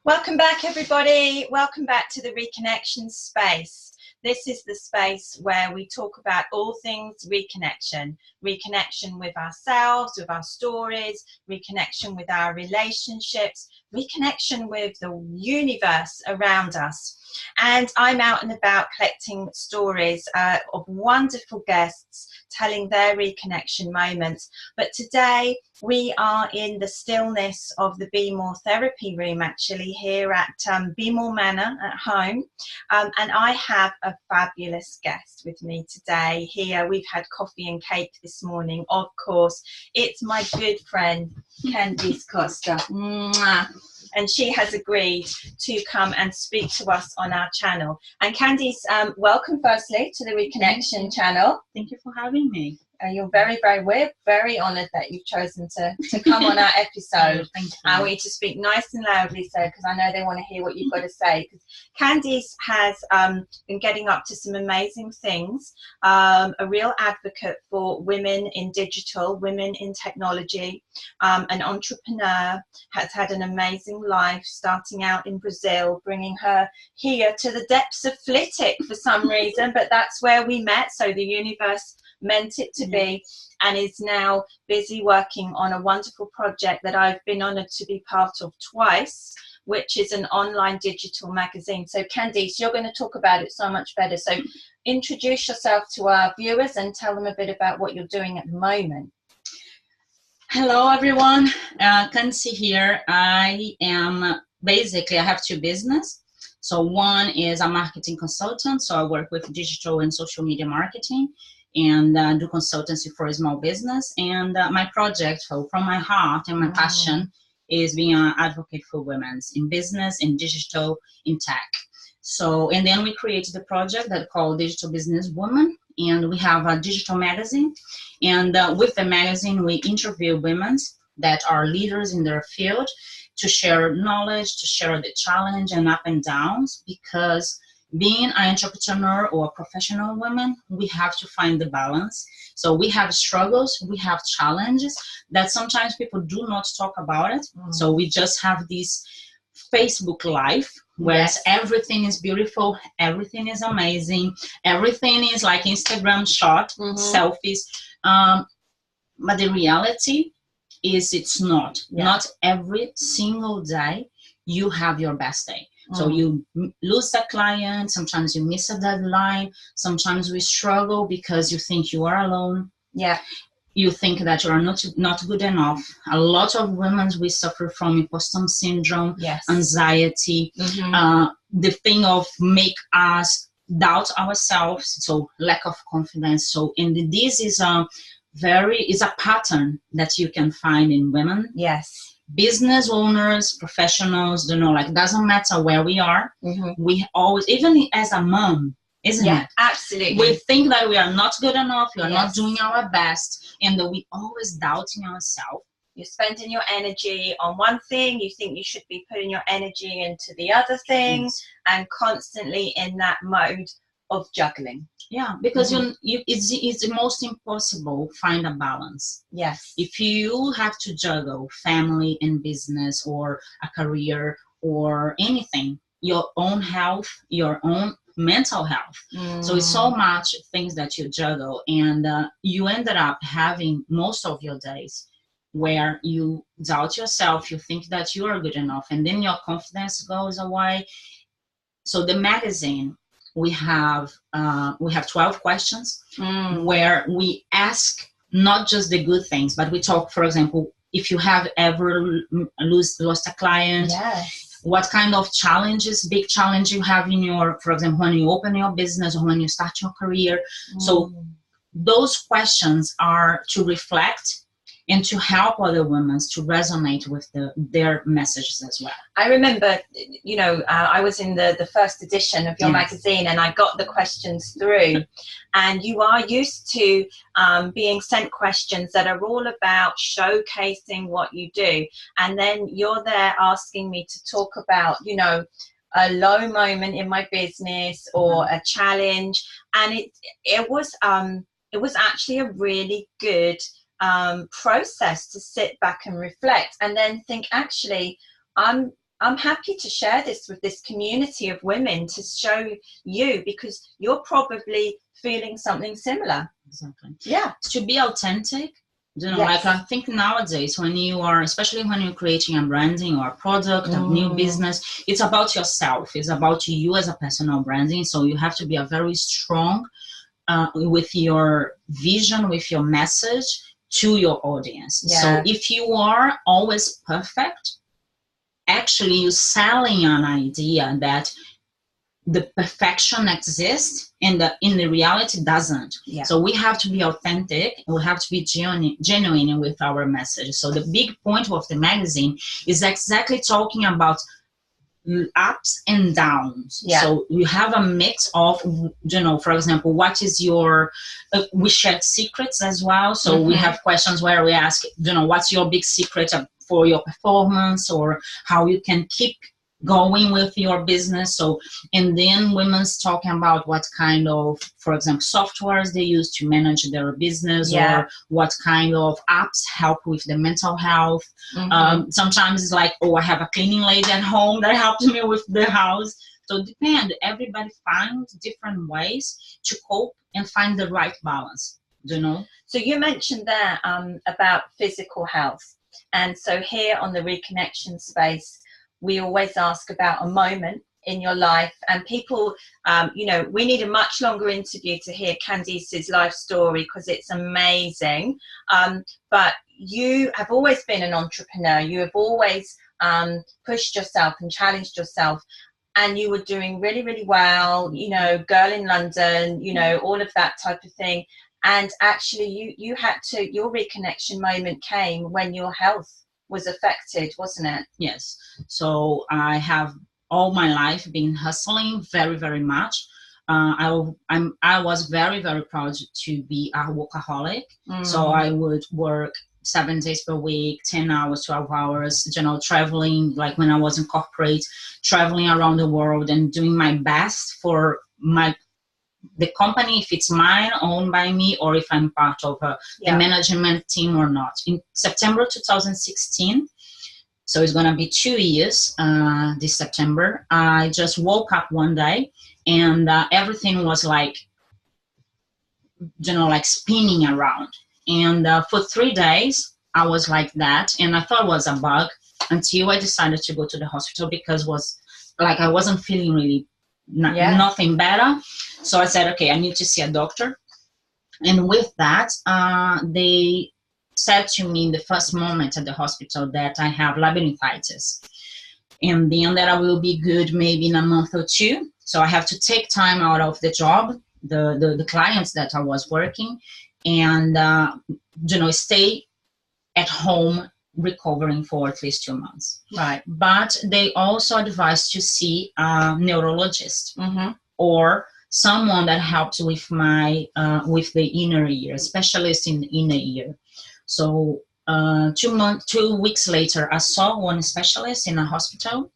Welcome back, everybody. Welcome back to the Reconnection space. This is the space where we talk about all things reconnection. Reconnection with ourselves, with our stories, reconnection with our relationships, reconnection with the universe around us. And I'm out and about collecting stories of wonderful guests telling their reconnection moments. But today we are in the stillness of the Be More therapy room, actually, here at Be More Manor at home. And I have a fabulous guest with me today here. We've had coffee and cake this morning, of course. It's my good friend, Candyce Costa. Mwah. And she has agreed to come and speak to us on our channel. And Candyce, welcome firstly to the Reconnection channel. Thank you for having me. We're very honoured that you've chosen to come on our episode. Thank you. I want you to speak nice and loudly, so because I know they want to hear what you've got to say. Because Candyce has been getting up to some amazing things. A real advocate for women in digital, women in technology, an entrepreneur, has had an amazing life, starting out in Brazil, bringing her here to the depths of Flitwick for some reason, but that's where we met. So the universe meant it to be, and is now busy working on a wonderful project that I've been honoured to be part of twice, which is an online digital magazine. So Candyce, you're going to talk about it so much better. So introduce yourself to our viewers and tell them a bit about what you're doing at the moment. Hello, everyone. Candyce here. I have two businesses. So one is a marketing consultant. So I work with digital and social media marketing and do consultancy for a small business. And my project, from my heart and my passion, is being an advocate for women in business, in digital, in tech. So, and then we created a project that called Digital Business Woman, and we have a digital magazine. And with the magazine, we interview women that are leaders in their field to share knowledge, to share the challenge and up and downs, because being an entrepreneur or a professional woman, we have to find the balance. So we have struggles, we have challenges that sometimes people do not talk about it. So we just have this Facebook life where everything is beautiful, everything is amazing, everything is like Instagram shot, selfies. But the reality is it's not. Not every single day you have your best day. So you lose a client, sometimes you miss a deadline, sometimes we struggle because you think you are alone. Yeah. You think that you are not good enough. A lot of women, we suffer from imposter syndrome, anxiety, the thing of make us doubt ourselves, so lack of confidence. So, and this is a pattern that you can find in women. Yes. Business owners, professionals, doesn't matter where we are. We always, even as a mom, isn't it? Absolutely. We think that we are not good enough, we are not doing our best, and that we always doubting ourselves. You're spending your energy on one thing, you think you should be putting your energy into the other thing, and constantly in that mode of juggling. Yeah, because it's most impossible find a balance. Yes. If you have to juggle family and business or a career or anything, your own health, your own mental health. So it's so much things that you juggle, and you ended up having most of your days where you doubt yourself, you think that you are good enough, and then your confidence goes away. So the magazine, we have 12 questions where we ask not just the good things, but we talk, for example, if you have ever lost a client, what kind of challenges, big challenge you have in your, for example, when you open your business or when you start your career. So those questions are to reflect and to help other women to resonate with their messages as well. I remember, I was in the first edition of your magazine, and I got the questions through, and you are used to being sent questions that are all about showcasing what you do, and then you're there asking me to talk about, a low moment in my business or a challenge, and it was actually a really good process to sit back and reflect and then think, actually, I'm I'm happy to share this with this community of women to show you, because you're probably feeling something similar. Exactly. Yeah. To be authentic, like I think nowadays when you are, especially when you're creating a branding or a product, a new business, it's about yourself. It's about you as a personal branding. So you have to be a very strong with your vision, with your message to your audience. Yeah. So if you are always perfect, actually you're selling an idea that the perfection exists and in the reality doesn't. Yeah. So we have to be authentic, we have to be genuine with our message. So the big point of the magazine is exactly talking about ups and downs. Yeah. So you have a mix of, for example, what is your we share secrets as well. So we have questions where we ask, what's your big secret for your performance, or how you can keep going with your business. So, and then women's talking about what kind of, for example, softwares they use to manage their business, or what kind of apps help with the mental health. Sometimes it's like, oh, I have a cleaning lady at home that helps me with the house. So it depends. Everybody finds different ways to cope and find the right balance, So you mentioned there about physical health. And so here on the Reconnection Space, we always ask about a moment in your life, and people, we need a much longer interview to hear Candice's life story because it's amazing. But you have always been an entrepreneur. You have always pushed yourself and challenged yourself, and you were doing really, really well, girl in London, all of that type of thing. And actually you had to, your reconnection moment came when your health was affected, wasn't it? Yes. So I have all my life been hustling very, very much. I was very, very proud to be a workaholic. So I would work 7 days per week, 10 hours, 12 hours, traveling, like when I was in corporate, traveling around the world and doing my best for the company, if it's mine, owned by me, or if I'm part of the management team or not. In September 2016, so it's going to be 2 years this September, I just woke up one day and everything was like, like spinning around. And for 3 days, I was like that. And I thought it was a bug until I decided to go to the hospital because I wasn't feeling really nothing better. So I said, okay, I need to see a doctor. And with that, they said to me in the first moment at the hospital that I have labyrinthitis, and then that I will be good maybe in a month or 2. So I have to take time out of the job, the clients that I was working, and stay at home recovering for at least 2 months. Right. But they also advised to see a neurologist or someone that helps with with the inner ear, specialist in the inner ear. So 2 weeks later, I saw one specialist in a hospital,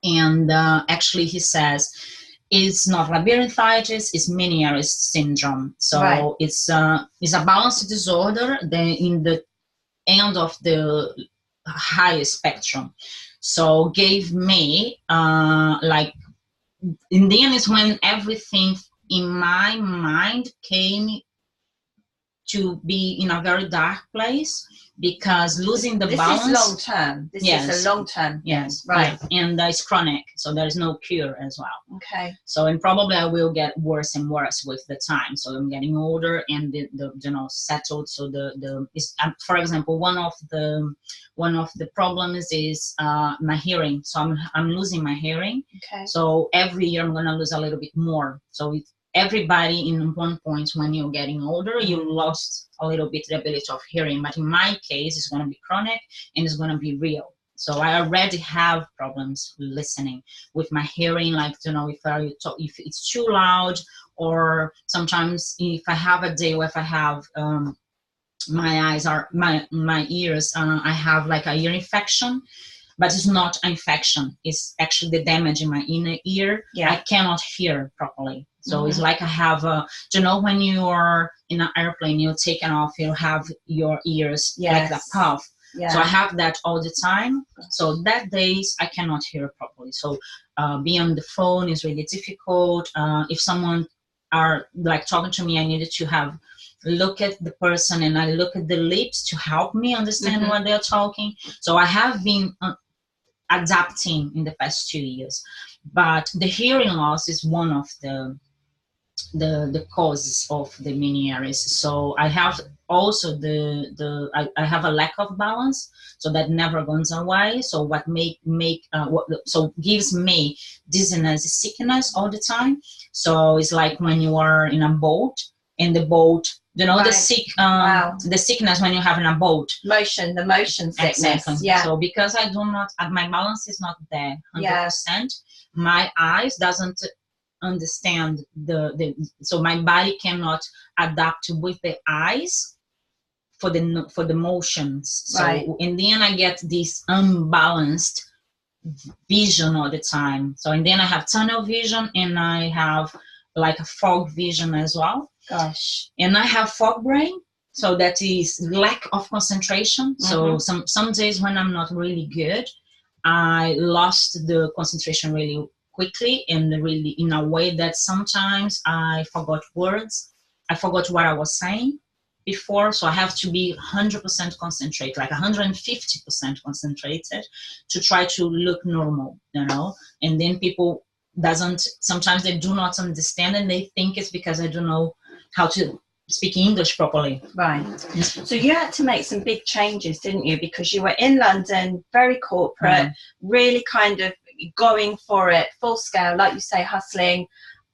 and actually he says it's not labyrinthitis, it's Meniere's syndrome. So it's a balance disorder in the end of the highest spectrum. So gave me in the end is when everything in my mind came to be in a very dark place, because losing the balance. This is long term. This is a long term. Yes, right. Yeah. And it's chronic, so there is no cure as well. Okay. So and probably I will get worse and worse with the time. So I'm getting older and the settled. So for example, one of the problems is my hearing. So I'm losing my hearing. Okay. So every year I'm gonna lose a little bit more. So everybody in one point when you're getting older, you lost a little bit the ability of hearing. But in my case, it's going to be chronic and it's going to be real. So I already have problems listening with my hearing, like, if it's too loud, or sometimes if I have a day where if I have my ears, I have like a ear infection. But it's not an infection. It's actually the damage in my inner ear. Yeah. I cannot hear properly. So it's like I have when you are in an airplane, you're taken off, you have your ears like the puff. So I have that all the time. So that days I cannot hear properly. So being on the phone is really difficult. If someone are like talking to me, I needed to have look at the person and I look at the lips to help me understand what they're talking. So I have been adapting in the past 2 years, but the hearing loss is one of the causes of the many areas. So I have also I have a lack of balance, so that never goes away. So what so gives me dizziness, sickness all the time. So it's like when you are in a boat and the boat, the sickness when you have in a boat. The motion sickness. Exactly. Yeah. So because I do not, my balance is not there 100%. My eyes doesn't understand so my body cannot adapt with the eyes for the motions. So and then I get this unbalanced vision all the time. So and then I have tunnel vision and I have like a fog vision as well. Gosh. And I have fog brain. So that is lack of concentration. So some days when I'm not really good, I lost the concentration really quickly and really in a way that sometimes I forgot words. I forgot what I was saying before. So I have to be 100% concentrated, like 150% concentrated to try to look normal, and then people sometimes they do not understand and they think it's because I don't know how to speak English properly. Right. So you had to make some big changes, didn't you? Because you were in London, very corporate, really kind of going for it, full scale, like you say, hustling.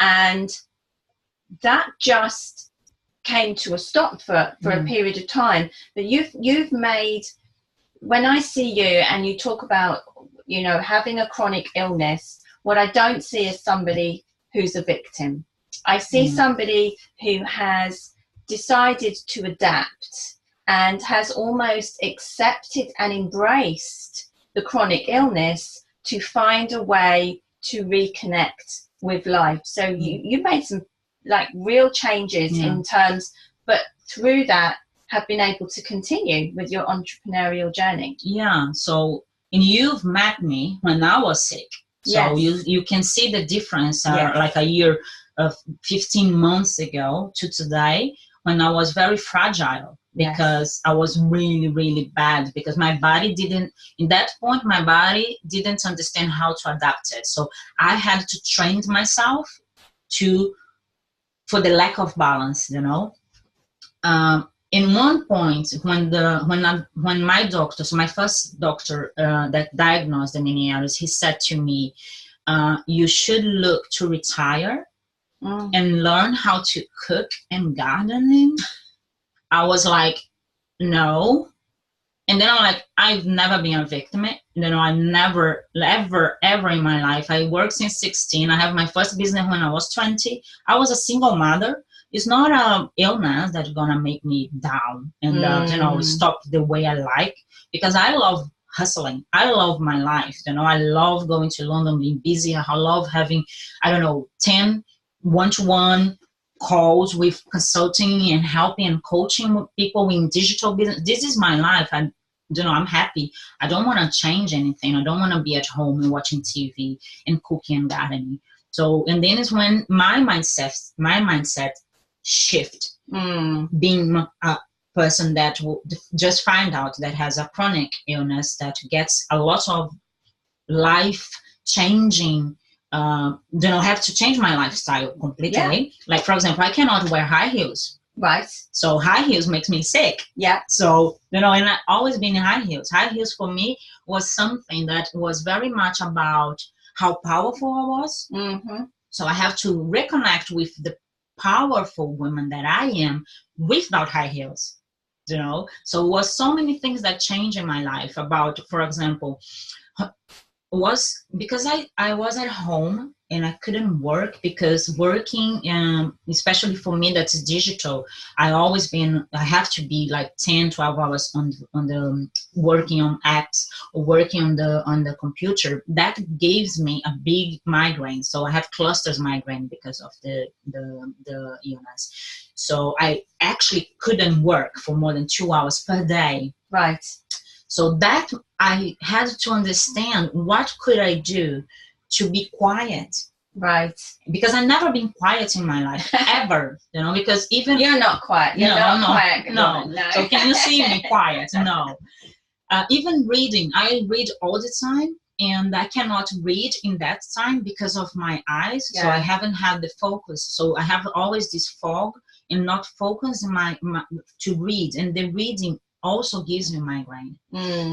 And that just came to a stop for a period of time. But you've made, when I see you and you talk about, having a chronic illness, what I don't see is somebody who's a victim. I see somebody who has decided to adapt and has almost accepted and embraced the chronic illness to find a way to reconnect with life. So you made some like real changes in terms, but through that have been able to continue with your entrepreneurial journey. Yeah. So, and you've met me when I was sick. So you can see the difference like a year of 15 months ago to today when I was very fragile because I was really, really bad because my body in that point, my body didn't understand how to adapt it. So I had to train myself for the lack of balance, in one point when my doctor, so my first doctor that diagnosed the many areas, he said to me, you should look to retire and learn how to cook and gardening. I was like, no. And then I'm like, I've never been a victim. I never, ever in my life. I worked since 16. I have my first business when I was 20. I was a single mother. It's not an illness that's gonna make me down and stop the way I like, because I love hustling. I love my life. I love going to London, being busy. I love having 10 one-to-one calls with consulting and helping and coaching people in digital business. This is my life. I'm happy. I don't want to change anything. I don't want to be at home and watching TV and cooking and gardening. So, and then is when my mindset shift, being a person that will just find out that has a chronic illness that gets a lot of life changing. Have to change my lifestyle completely. Like, for example, I cannot wear high heels. Right. So high heels makes me sick. Yeah. So, and I've always been in high heels. High heels for me was something that was very much about how powerful I was. So I have to reconnect with the powerful woman that I am without high heels. So it was so many things that changed in my life about, for example, was because I was at home and I couldn't work, because working, especially for me that's digital, I have to be like 10-12 hours on the working on apps or working on the computer. That gives me a big migraine. So I have clusters migraine because of the illness. So I actually couldn't work for more than 2 hours per day. Right. So that I had to understand what could I do to be quiet. Right. Because I've never been quiet in my life, ever, you know, because even... You're not quiet. You're not quiet. No. No. So can you see me quiet? No. Even reading, I read all the time, and I cannot read in that time because of my eyes. Yeah. So I haven't had the focus. So I have always this fog and not focus in my to read, and the reading also gives me migraine.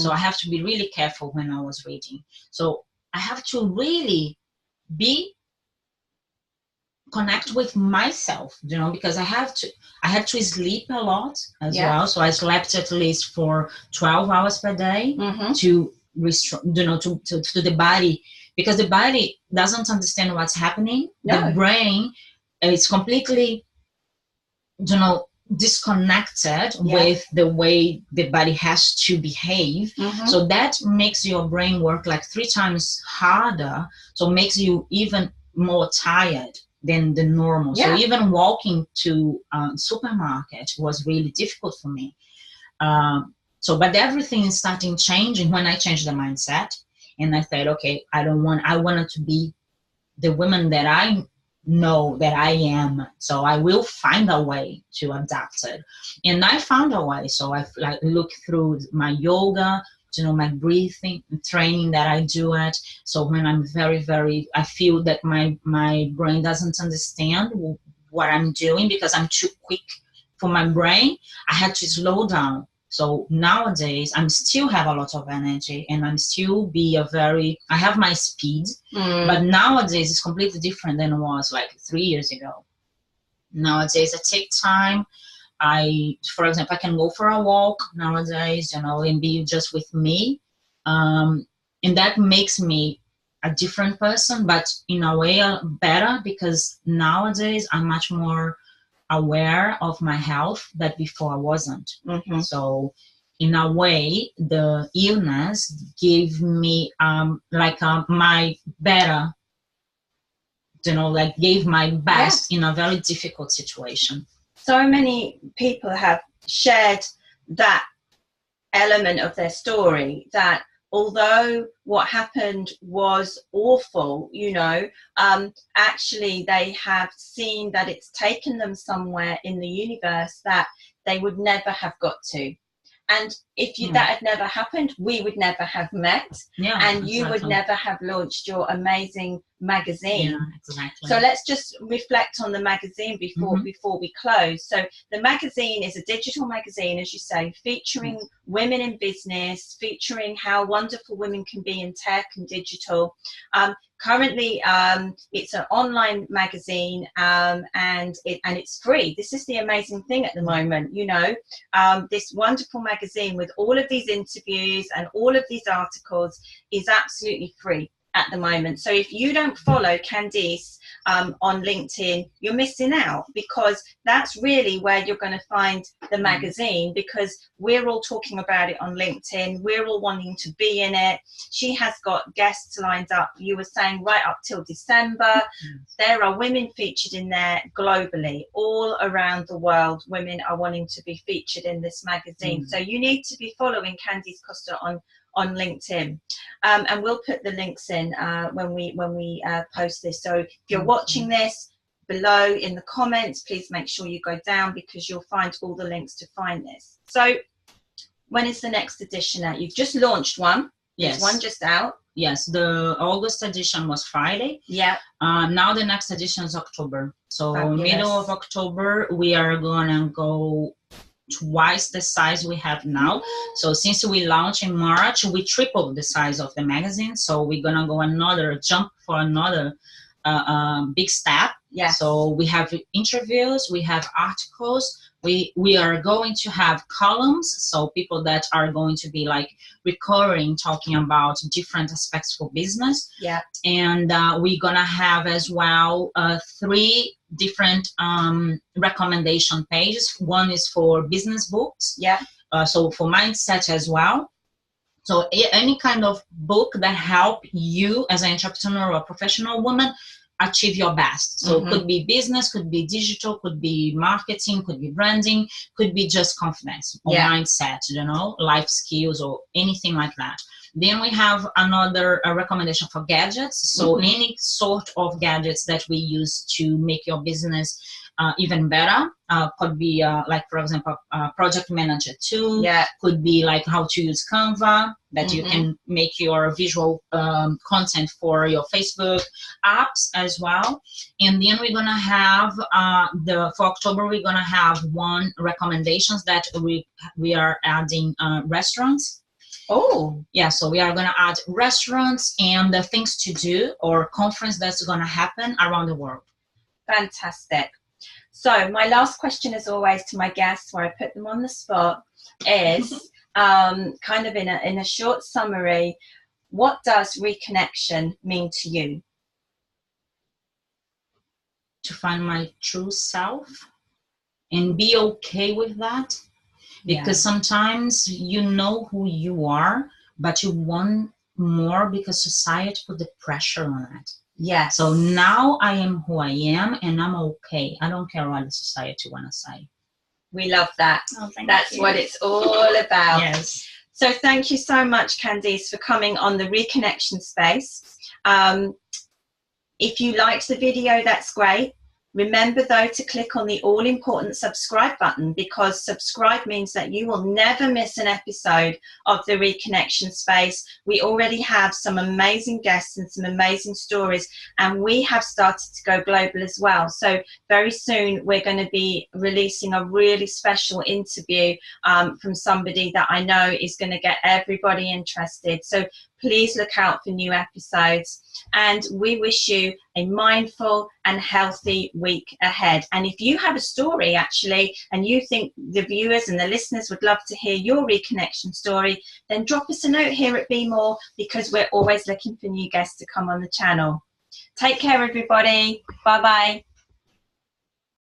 So I have to be really careful when I was reading. So I have to really be connect with myself, you know, because I had to sleep a lot as well. So I slept at least for 12 hours per day to you know, to the body, because the body doesn't understand what's happening. The brain is completely, you know, disconnected with the way the body has to behave. So that makes your brain work like 3 times harder, so makes you even more tired than the normal. So even walking to supermarket was really difficult for me. But everything is starting changing when I changed the mindset, and I thought, okay, I wanted to be the woman that I know that I am, so I will find a way to adapt it. And I found a way. So I look through my yoga, you know, my breathing training that I do it. So when I'm I feel that my brain doesn't understand what I'm doing because I'm too quick for my brain, I had to slow down. So nowadays, I still have a lot of energy, and I'm still I have my speed, but nowadays it's completely different than it was like 3 years ago. Nowadays, I take time. For example, I can go for a walk nowadays, you know, and be just with me. And that makes me a different person, but in a way better, because nowadays I'm much more aware of my health that before I wasn't. So in a way, the illness gave me my better, you know, like gave my best in a very difficult situation. So many people have shared that element of their story, that although what happened was awful, you know, actually they have seen that it's taken them somewhere in the universe that they would never have got to. And if that had never happened, we would never have met, and you would never have launched your amazing magazine. Yeah, exactly. So let's just reflect on the magazine before we close. So the magazine is a digital magazine, as you say, featuring women in business, featuring how wonderful women can be in tech and digital. Currently, it's an online magazine, and it's free. This is the amazing thing at the moment, you know, this wonderful magazine with all of these interviews and all of these articles is absolutely free at the moment. So if you don't follow Candyce on LinkedIn, you're missing out, because that's really where you're going to find the magazine, because we're all talking about it on LinkedIn. We're all wanting to be in it. She has got guests lined up, you were saying, right up till December. There are women featured in there globally, all around the world. Women are wanting to be featured in this magazine. So you need to be following Candyce Costa on LinkedIn, and we'll put the links in when we post this. So if you're watching this, below in the comments, please make sure you go down, because you'll find all the links to find this. So when is the next edition out? You've just launched one. Yes. There's one just out. Yes, the August edition was Friday. Yeah. Now the next edition is October. So Fabulous. Middle of October, we are gonna go twice the size we have now. So since we launched in March, we tripled the size of the magazine. So we're gonna go jump for another big step. Yes. So we have interviews, we have articles, we are going to have columns, so people that are going to be like recurring, talking about different aspects for business. Yeah. And we're gonna have as well 3 different recommendation pages. One is for business books. Yeah. So for mindset as well. So any kind of book that help you as an entrepreneur or professional woman achieve your best. So could be business, could be digital, could be marketing, could be branding, could be just confidence or mindset, you know, life skills or anything like that. Then we have another recommendation for gadgets. So any sort of gadgets that we use to make your business even better. Could be like, for example, project manager tool. Could be like how to use Canva, that you can make your visual content for your Facebook apps as well. And then we're gonna have for October, we're gonna have one recommendations that we are adding restaurants. Oh, yeah, so we are going to add restaurants and the things to do or conference that's going to happen around the world. Fantastic. So my last question, as always, to my guests, where I put them on the spot, is kind of in a short summary, what does reconnection mean to you? To find my true self and be okay with that. Because sometimes you know who you are, but you want more because society put the pressure on it. Yes. So now I am who I am and I'm okay. I don't care what the society want to say. We love that. Oh, That's what it's all about. Yes. So thank you so much, Candice, for coming on the Reconnection Space. If you liked the video, that's great. Remember, though, to click on the all-important subscribe button, because subscribe means that you will never miss an episode of the Reconnection Space. We already have some amazing guests and some amazing stories, and we have started to go global as well. So very soon we're going to be releasing a really special interview from somebody that I know is going to get everybody interested. So please look out for new episodes, and we wish you a mindful and healthy week ahead. And if you have a story, actually, and you think the viewers and the listeners would love to hear your reconnection story, then drop us a note here at Be More, because we're always looking for new guests to come on the channel. Take care, everybody. Bye-bye.